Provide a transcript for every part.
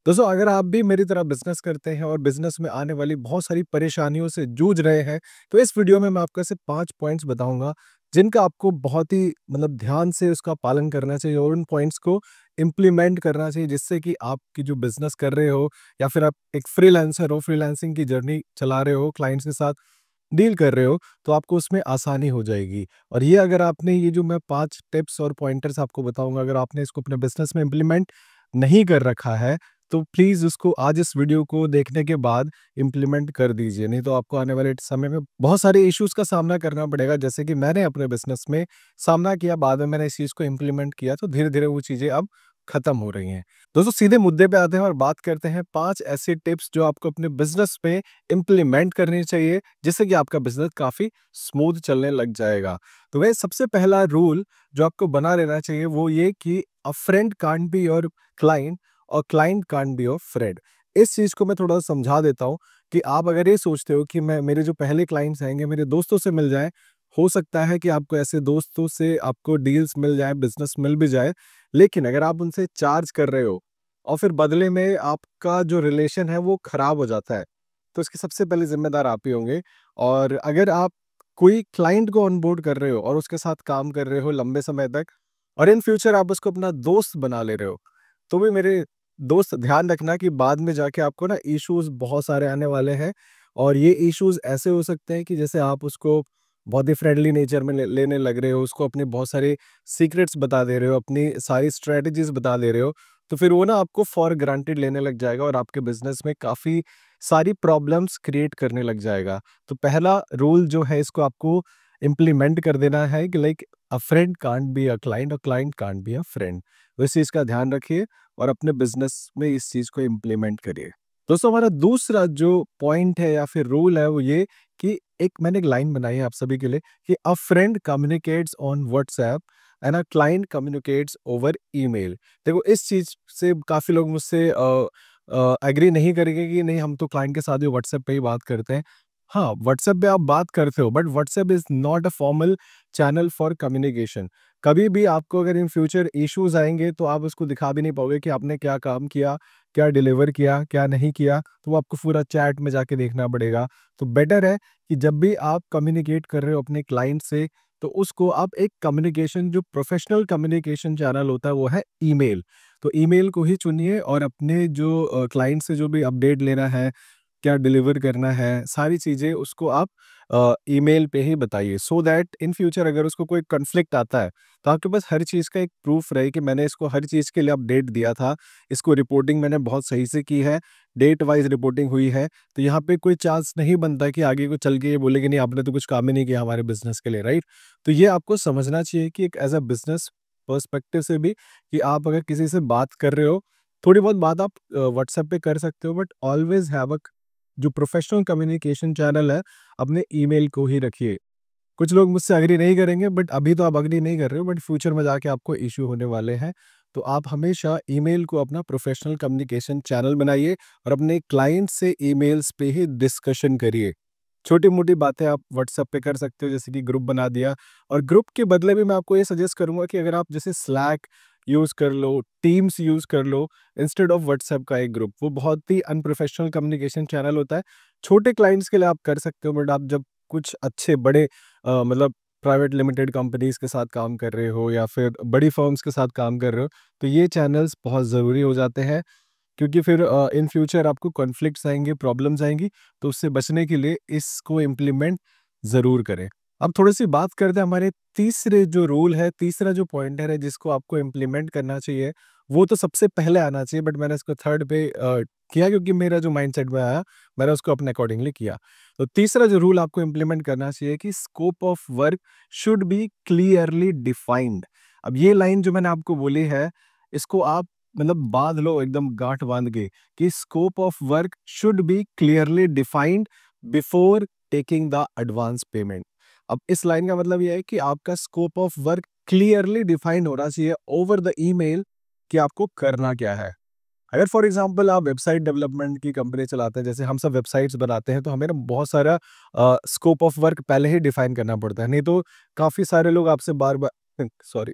दोस्तों, अगर आप भी मेरी तरह बिज़नेस करते हैं और बिज़नेस में आने वाली बहुत सारी परेशानियों से जूझ रहे हैं, तो इस वीडियो में मैं आपको ऐसे 5 पॉइंट्स बताऊँगा, जिनका आपको बहुत ही ध्यान से उसका पालन करना चाहिए और उन पॉइंट्स को इम्प्लीमेंट करना चाहिए, जिससे कि आपकी जो बिज़नेस कर रहे हो या फिर आप एक फ्रीलांसर हो, फ्रीलांसिंग की जर्नी चला रहे हो, क्लाइंट्स के साथ डील कर रहे हो, तो आपको उसमें आसानी हो जाएगी। और ये अगर आपने ये जो मैं 5 टिप्स और पॉइंटर्स आपको बताऊँगा, अगर आपने इसको अपने बिज़नेस में इम्प्लीमेंट नहीं कर रखा है, तो प्लीज़ उसको आज इस वीडियो को देखने के बाद इम्प्लीमेंट कर दीजिए। नहीं तो आपको आने वाले समय में बहुत सारे इश्यूज़ का सामना करना पड़ेगा, जैसे कि मैंने अपने बिज़नेस में सामना किया, बाद में मैंने इस चीज़ को इम्प्लीमेंट किया, तो धीरे-धीरे वो चीज़ें अब खत्म हो रही हैं। दोस्तों, सीधे मुद्दे पे आते हैं और बात करते हैं 5 ऐसी टिप्स जो आपको अपने बिज़नेस में इम्प्लीमेंट करनी चाहिए, जिससे कि आपका बिज़नेस काफ़ी स्मूथ चलने लग जाएगा। तो वह सबसे पहला रूल जो आपको बना लेना चाहिए वो ये कि a friend can't be your client और client can't be your friend. इस चीज़ को मैं थोड़ा समझा देता हूँ कि आप अगर ये सोचते हो कि मैं मेरे जो पहले क्लाइंट्स आएँगे मेरे दोस्तों से मिल जाएँ, हो सकता है कि आपको ऐसे दोस्तों से आपको डील्स मिल जाएँ, बिज़नेस मिल भी जाए। लेकिन अगर आप उनसे चार्ज कर रहे हो और फिर बदले में आपका जो रिलेशन है वो खराब हो जाता है, तो इसके सबसे पहले ज़िम्मेदार आप ही होंगे। और अगर आप कोई क्लाइंट को ऑनबोर्ड कर रहे हो और उसके साथ काम कर रहे हो लंबे समय तक और इन फ्यूचर आप उसको अपना दोस्त बना ले रहे हो, तो भी मेरे दोस्त ध्यान रखना कि बाद में जाके आपको ना इश्यूज़ बहुत सारे आने वाले हैं। और ये इश्यूज़ ऐसे हो सकते हैं कि जैसे आप उसको बहुत ही फ्रेंडली नेचर में लेने लग रहे हो, उसको अपने बहुत सारे सीक्रेट्स बता दे रहे हो, अपनी सारी स्ट्रैटेजीज़ बता दे रहे हो, तो फिर वो ना आपको फॉर ग्रांटेड लेने लग जाएगा और आपके बिज़नेस में काफ़ी सारी प्रॉब्लम्स क्रिएट करने लग जाएगा। तो पहला रूल जो है इसको आपको इम्प्लीमेंट कर देना है कि like a friend can't be a client और client can't be a friend. तो इस चीज़ का ध्यान रखिए और अपने बिज़नेस में इस चीज़ को इम्प्लीमेंट करिए। दोस्तों, हमारा दूसरा जो पॉइंट है या फिर रूल है वो ये कि मैंने एक लाइन बनाई है आप सभी के लिए कि a friend communicates on WhatsApp and a client communicates over email. देखो, इस चीज़ से काफ़ी लोग मुझसे एग्री नहीं करेंगे कि नहीं, हम तो क्लाइंट के साथ भी व्हाट्सएप पे ही बात करते हैं। हाँ, व्हाट्सएप पे आप बात करते हो but WhatsApp is not a formal channel for communication. कभी भी आपको अगर इन फ्यूचर इश्यूज़ आएँगे तो आप उसको दिखा भी नहीं पाओगे कि आपने क्या काम किया, क्या डिलीवर किया, क्या नहीं किया, तो वो आपको पूरा चैट में जाके देखना पड़ेगा। तो बेटर है कि जब भी आप कम्युनिकेट कर रहे हो अपने क्लाइंट से, तो उसको आप एक कम्युनिकेशन जो प्रोफेशनल कम्युनिकेशन चैनल होता है वो है ईमेल। तो ईमेल को ही चुनिए और अपने जो क्लाइंट से जो भी अपडेट लेना है, क्या डिलीवर करना है, सारी चीज़ें उसको आप ईमेल पे ही बताइए, सो दैट इन फ्यूचर अगर उसको कोई कॉन्फ्लिक्ट आता है, तो आपके पास हर चीज़ का एक प्रूफ रहे कि मैंने इसको हर चीज़ के लिए अपडेट दिया था, इसको रिपोर्टिंग मैंने बहुत सही से की है, डेट वाइज़ रिपोर्टिंग हुई है। तो यहाँ पे कोई चांस नहीं बनता कि आगे को चल के ये बोले कि नहीं, आपने तो कुछ काम ही नहीं किया हमारे बिज़नेस के लिए, राइट? तो ये आपको समझना चाहिए कि एक एज़ अ बिज़नेस पर्सपेक्टिव से भी कि आप अगर किसी से बात कर रहे हो, थोड़ी बहुत बात आप व्हाट्सएप पे कर सकते हो बट ऑलवेज़ हैव अ जो प्रोफेशनल कम्युनिकेशन चैनल है, अपने ईमेल को ही रखिए। कुछ लोग मुझसे एग्री नहीं करेंगे बट अभी तो आप एग्री नहीं कर रहे हो बट फ्यूचर में जाके आपको इश्यू होने वाले हैं। तो आप हमेशा ईमेल को अपना प्रोफेशनल कम्युनिकेशन चैनल बनाइए और अपने क्लाइंट से ईमेल्स पे ही डिस्कशन करिए। छोटी-मोटी बातें आप व्हाट्सएप पे कर सकते हो, जैसे कि ग्रुप बना दिया। और ग्रुप के बदले में मैं आपको ये सजेस्ट करूँगा कि अगर आप जैसे स्लैक यूज़ कर लो, टीम्स यूज़ कर लो इंस्टेड ऑफ व्हाट्सएप का एक ग्रुप। वो बहुत ही अनप्रोफेशनल कम्युनिकेशन चैनल होता है। छोटे क्लाइंट्स के लिए आप कर सकते हो बट आप जब कुछ अच्छे बड़े प्राइवेट लिमिटेड कंपनीज़ के साथ काम कर रहे हो या फिर बड़ी फर्म्स के साथ काम कर रहे हो, तो ये चैनल्स बहुत ज़रूरी हो जाते हैं। क्योंकि फिर इन फ्यूचर आपको कॉन्फ्लिक्ट्स आएँगे, प्रॉब्लम्स आएँगी, तो उससे बचने के लिए इसको इम्प्लीमेंट ज़रूर करें। अब थोड़ी-सी बात करते हैं हमारे तीसरे जो रूल है, तीसरा जो पॉइंटर है जिसको आपको इम्प्लीमेंट करना चाहिए, वो तो सबसे पहले आना चाहिए बट मैंने इसको थर्ड पे किया क्योंकि मेरा जो माइंडसेट में आया, मैंने उसको अपने अकॉर्डिंगली किया। तो तीसरा जो रूल आपको इम्प्लीमेंट करना चाहिए कि scope of work should be clearly defined. अब ये लाइन जो मैंने आपको बोली है, इसको आप बाँध लो एकदम गाँठ बाँध के कि scope of work should be clearly defined before taking the advance payment. अब इस लाइन का मतलब ये है कि आपका scope of work clearly defined होना चाहिए ओवर द ईमेल कि आपको करना क्या है। अगर फॉर एग्जांपल आप वेबसाइट डेवलपमेंट की कंपनी चलाते हैं, जैसे हम सब वेबसाइट्स बनाते हैं, तो हमें ना बहुत सारा स्कोप ऑफ वर्क पहले ही डिफाइन करना पड़ता है, नहीं तो काफ़ी सारे लोग आपसे बार-बार सॉरी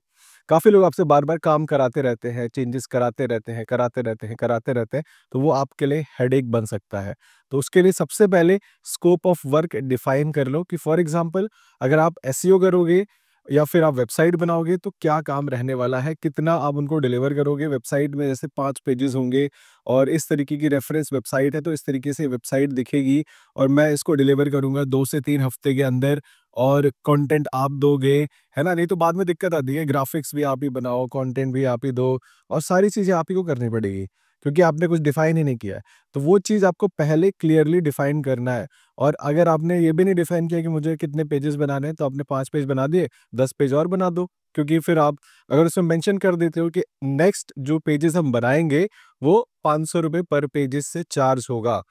काफ़ी लोग आपसे बार-बार काम कराते रहते हैं, चेंजेस कराते रहते हैं, कराते रहते हैं, कराते रहते हैं, तो वो आपके लिए हेडेक बन सकता है। तो उसके लिए सबसे पहले स्कोप ऑफ वर्क डिफाइन कर लो कि फॉर एग्ज़ाम्पल अगर आप एसईओ करोगे या फिर आप वेबसाइट बनाओगे तो क्या काम रहने वाला है, कितना आप उनको डिलीवर करोगे। वेबसाइट में जैसे 5 पेजेज़ होंगे और इस तरीके की रेफ़रेंस वेबसाइट है, तो इस तरीके से वेबसाइट दिखेगी और मैं इसको डिलीवर करूँगा 2 से 3 हफ़्ते के अंदर और कंटेंट आप दोगे, है ना? नहीं तो बाद में दिक्कत आती है, ग्राफ़िक्स भी आप ही बनाओ, कंटेंट भी आप ही दो और सारी चीज़ें आप ही को करनी पड़ेगी, क्योंकि आपने कुछ डिफ़ाइन ही नहीं किया है। तो वो चीज़ आपको पहले क्लियरली डिफ़ाइन करना है और अगर आपने ये भी नहीं डिफ़ाइन किया कि मुझे कितने पेजेज़ बनाने हैं, तो आपने 5 पेज बना दिए, 10 पेज और बना दो, क्योंकि फिर आप अगर उसमें मेंशन कर देते हो कि नेक्स्ट जो पेजेज़ हम बनाएँगे, वो ₹500 पर पेजेज़ से चार्ज होगा।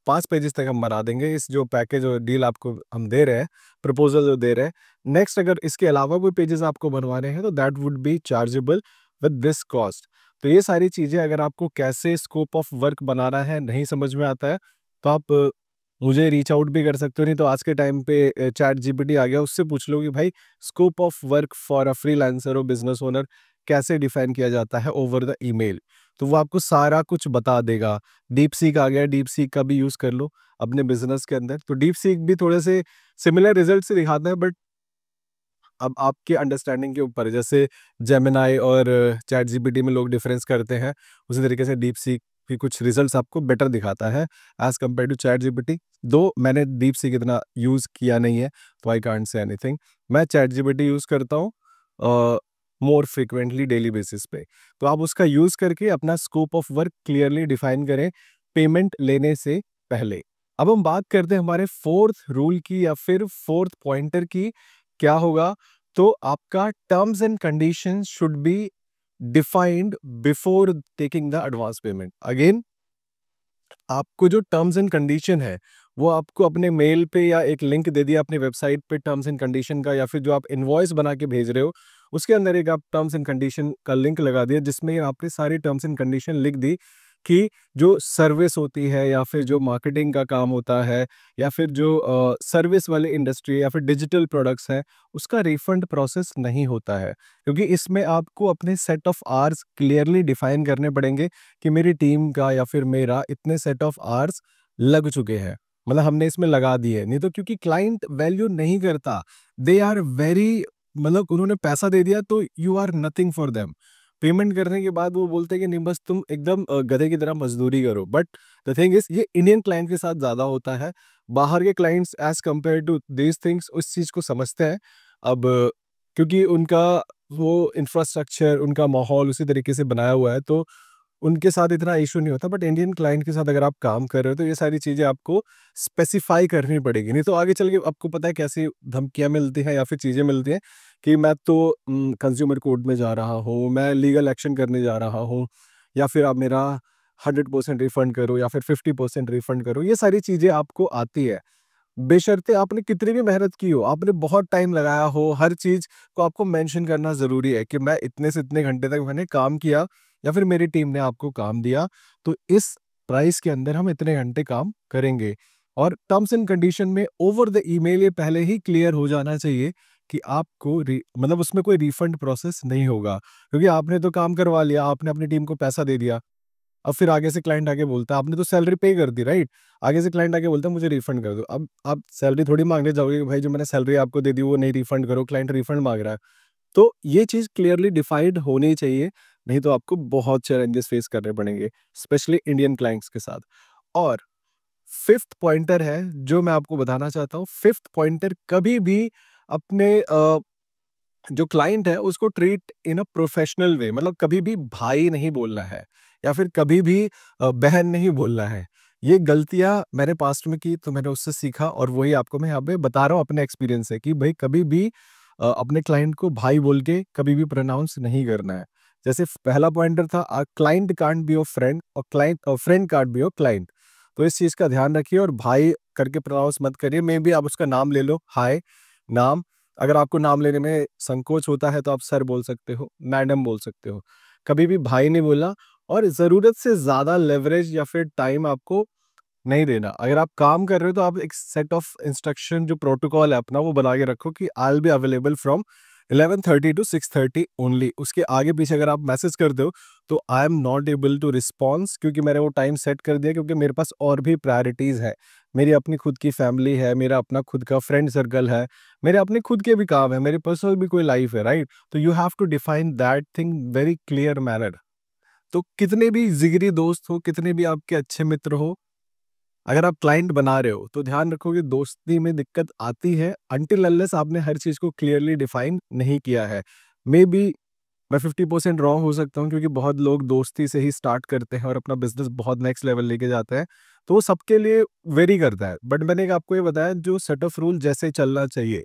5 पेजेज़ तक हम बना देंगे, इस जो पैकेज और डील आपको हम दे रहे हैं, प्रपोज़ल जो दे रहे हैं। नेक्स्ट अगर इसके अलावा कोई पेजेज़ आपको बनवाने हैं, तो that would be chargeable with this cost. तो ये सारी चीज़ें अगर आपको कैसे स्कोप ऑफ वर्क बनाना है, नहीं समझ में आता है, तो आप मुझे रीच आउट भी कर सकते हो, नहीं तो आज के टाइम पे चैट जीपीटी आ गया, उससे पूछ लो कि भाई scope of work for a freelancer और बिज़नेस ओनर कैसे डिफाइन किया जाता है ओवर द ईमेल। तो वो आपको सारा कुछ बता देगा। डीपसीक आ गया, डीपसीक का भी यूज़ कर लो अपने बिज़नेस के अंदर। तो डीपसीक भी थोड़े से सिमिलर रिजल्ट्स ही दिखाता है, बट अब आपके अंडरस्टैंडिंग के ऊपर है। जैसे जेमिनी और चैट जीपीटी में लोग डिफरेंस करते हैं, उसी तरीके से डीपसीक भी कुछ रिजल्ट्स आपको बेटर दिखाता है as compare to chat GPT. Though मैंने डीपसीक इतना यूज़ किया नहीं है, तो आई कांट से एनीथिंग। मैं चैट जीपीटी यूज़ करता हूँ मोर फ्रीक्वेंटली डेली बेसिस पे। तो आप उसका यूज़ करके अपना scope of work clearly define करें पेमेंट लेने से पहले। अब हम बात करते हैं हमारे 4th रूल की या फिर 4th पॉइंटर की। क्या होगा? तो आपका terms and conditions should be defined before taking the advance payment. Again, आपको जो टर्म्स एंड कंडीशन है, वो आपको अपने मेल पे या एक लिंक दे दिया अपनी वेबसाइट पे टर्म्स एंड कंडीशन का, या फिर जो आप इनवॉइस बना के भेज रहे हो, उसके अंदर एक आप टर्म्स एंड कंडीशन का लिंक लगा दिया, जिसमें आपने सारी टर्म्स एंड कंडीशन लिख दी कि जो सर्विस होती है या फिर जो मार्केटिंग का काम होता है या फिर जो सर्विस वाली इंडस्ट्री या फिर डिजिटल प्रोडक्ट्स हैं, उसका रिफंड प्रोसेस नहीं होता है। क्योंकि इसमें आपको अपने set of hours clearly define करने पड़ेंगे कि मेरी टीम का या फिर मेरा इतने सेट ऑफ आवर्स लग चुके हैं, मतलब हमने इसमें लगा दिए। नहीं तो क्योंकि क्लाइंट वैल्यू नहीं करता, दे आर वेरी, मतलब उन्होंने पैसा दे दिया तो you are nothing for them. Payment करने के बाद वो बोलते हैं कि नहीं, बस तुम एकदम गधे की तरह मजदूरी करो। बट द थिंग इज, ये इंडियन क्लाइंट के साथ ज्यादा होता है। बाहर के clients as compare to these things उस चीज को समझते हैं। अब क्योंकि उनका वो इंफ्रास्ट्रक्चर, उनका माहौल उसी तरीके से बनाया हुआ है, तो उनके साथ इतना इशू नहीं होता। बट इंडियन क्लाइंट के साथ अगर आप काम कर रहे हो, तो ये सारी चीज़ें आपको स्पेसिफाई करनी पड़ेगी, नहीं तो आगे चल के आपको पता है कैसी धमकियाँ मिलती हैं या फिर चीज़ें मिलती हैं कि मैं तो कंज्यूमर कोर्ट में जा रहा हूँ, मैं लीगल एक्शन करने जा रहा हूँ, या फिर आप मेरा 100% रिफंड करो या फिर 50% रिफंड करो। ये सारी चीज़ें आपको आती है, बेशर्ते आपने कितनी भी मेहनत की हो, आपने बहुत टाइम लगाया हो, हर चीज़ को आपको मेंशन करना ज़रूरी है कि मैं इतने से इतने घंटे तक मैंने काम किया या फिर मेरी टीम ने आपको काम दिया, तो इस प्राइस के अंदर हम इतने घंटे काम करेंगे। और टर्म्स एंड कंडीशन में ओवर द ईमेल ये पहले ही क्लियर हो जाना चाहिए कि आपको मतलब उसमें कोई रिफंड प्रोसेस नहीं होगा, क्योंकि आपने तो काम करवा लिया, आपने अपनी टीम को पैसा दे दिया। अब फिर आगे से क्लाइंट आके बोलता है, आपने तो सैलरी पे कर दी, राइट? आगे से क्लाइंट आके बोलता है मुझे रिफंड कर दो। अब आप सैलरी थोड़ी मांगने जाओगे कि भाई जो मैंने सैलरी आपको दे दी वो नहीं रिफंड करो, क्लाइंट रिफंड मांग रहा है। तो ये चीज़ क्लियरली डिफाइंड होनी चाहिए, नहीं तो आपको बहुत चैलेंजेस फेस करने पड़ेंगे, स्पेशली इंडियन क्लाइंट्स के साथ। और 5th पॉइंटर है जो मैं आपको बताना चाहता हूँ। 5th पॉइंटर, कभी भी अपने जो क्लाइंट है उसको treat in a professional way, मतलब कभी भी भाई नहीं बोलना है या फिर कभी भी बहन नहीं बोलना है। ये गलतियां मैंने पास्ट में की, तो मैंने उससे सीखा और वही आपको मैं यहाँ पे बता रहा हूँ अपने एक्सपीरियंस से कि भाई कभी भी अपने क्लाइंट को भाई बोल के कभी भी प्रोनाउंस नहीं करना है। जैसे पहला पॉइंटर था, client can't be your friend और friend can't be your client. तो इस चीज का ध्यान रखिए और भाई करके प्रोनाउंस मत करिए। मे बी आप उसका नाम ले लो, हाय नाम। अगर आपको नाम लेने में संकोच होता है तो आप सर बोल सकते हो, मैडम बोल सकते हो। कभी भी भाई नहीं बोलना और ज़रूरत से ज़्यादा लेवरेज या फिर टाइम आपको नहीं देना। अगर आप काम कर रहे हो तो आप एक सेट ऑफ इंस्ट्रक्शन जो प्रोटोकॉल है अपना वो बना के रखो कि I will be available from 11:30 to 6:30 only. उसके आगे पीछे अगर आप मैसेज करते हो तो I am not able to response, क्योंकि मैंने वो टाइम सेट कर दिया, क्योंकि मेरे पास और भी प्रायोरिटीज़ है। मेरी अपनी खुद की फैमिली है, मेरा अपना खुद का फ्रेंड सर्कल है, मेरे अपने खुद के भी काम है, मेरी पर्सनल भी कोई लाइफ है, राइट? तो you have to define that thing very clear manner. तो कितने भी जिगरी दोस्त हो, कितने भी आपके अच्छे मित्र हो, अगर आप क्लाइंट बना रहे हो तो ध्यान रखो कि दोस्ती में दिक्कत आती है अनटिल अनलेस आपने हर चीज़ को क्लियरली डिफाइन नहीं किया है। मे बी मैं 50% रॉन्ग हो सकता हूँ, क्योंकि बहुत लोग दोस्ती से ही स्टार्ट करते हैं और अपना बिजनेस बहुत नेक्स्ट लेवल लेके जाते हैं, तो वो सबके लिए वेरी करता है। बट मैंने एक आपको ये बताया जो सेट ऑफ रूल जैसे चलना चाहिए,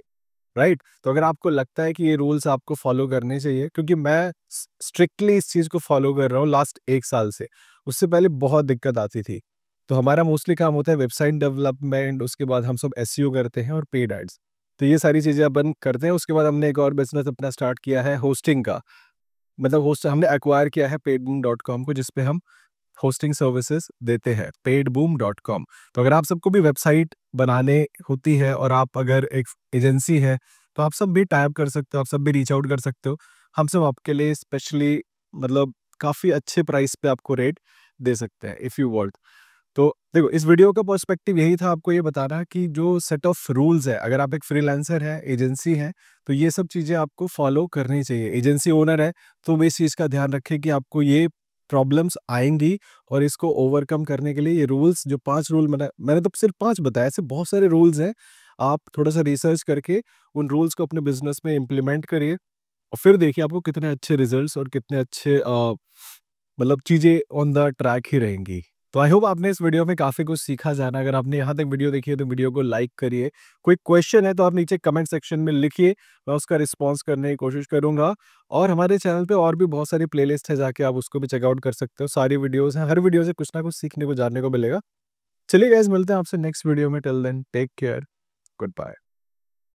राइट? तो अगर आपको लगता है कि ये रूल्स आपको फॉलो करने चाहिए, क्योंकि मैं स्ट्रिक्टली इस चीज़ को फॉलो कर रहा हूँ लास्ट 1 साल से, उससे पहले बहुत दिक्कत आती थी। तो हमारा मोस्टली काम होता है वेबसाइट डेवलपमेंट, उसके बाद हम सब एसईओ करते हैं और पेड एड्स। तो ये सारी चीज़ें अपन करते हैं। उसके बाद हमने एक और बिजनेस अपना स्टार्ट किया है होस्टिंग का। मतलब होस्ट हमने एक्वायर किया है paidboom.com को, जिस पे हम होस्टिंग सर्विसेज देते हैं, paidboom.com। तो अगर आप सबको भी वेबसाइट बनाने होती है और आप अगर एक एजेंसी है, तो आप सब भी टाइप कर सकते हो, आप सब भी रीच आउट कर सकते हो। हम सब आपके लिए स्पेशली मतलब काफ़ी अच्छे प्राइस पे आपको रेट दे सकते हैं इफ़ यू वांट। तो देखो, इस वीडियो का पर्सपेक्टिव यही था आपको ये बताना कि जो सेट ऑफ रूल्स है, अगर आप एक फ्रीलांसर है, एजेंसी है, तो ये सब चीज़ें आपको फॉलो करनी चाहिए। एजेंसी ओनर है, तो वो इस चीज़ का ध्यान रखें कि आपको ये प्रॉब्लम्स आएँगी और इसको ओवरकम करने के लिए ये रूल्स, जो 5 रूल मैंने तो सिर्फ 5 बताए, ऐसे बहुत सारे रूल्स हैं। आप थोड़ा-सा रिसर्च करके उन रूल्स को अपने बिज़नेस में इम्प्लीमेंट करिए और फिर देखिए आपको कितने अच्छे रिजल्ट्स और कितने अच्छे मतलब चीज़ें ऑन द ट्रैक ही रहेंगी। तो आई होप आपने इस वीडियो में काफ़ी कुछ सीखा जाना। अगर आपने यहाँ तक वीडियो देखी है तो वीडियो को लाइक करिए। कोई क्वेश्चन है तो आप नीचे कमेंट सेक्शन में लिखिए, मैं उसका रिस्पॉन्स करने की कोशिश करूँगा। और हमारे चैनल पे और भी बहुत सारी प्लेलिस्ट है, जाके आप उसको भी चेकआउट कर सकते हो। सारी वीडियोज़ हैं, हर वीडियो से कुछ ना कुछ सीखने को, जानने को मिलेगा। चलिए गाइज़, मिलते हैं आपसे नेक्स्ट वीडियो में। Till then take care, good bye.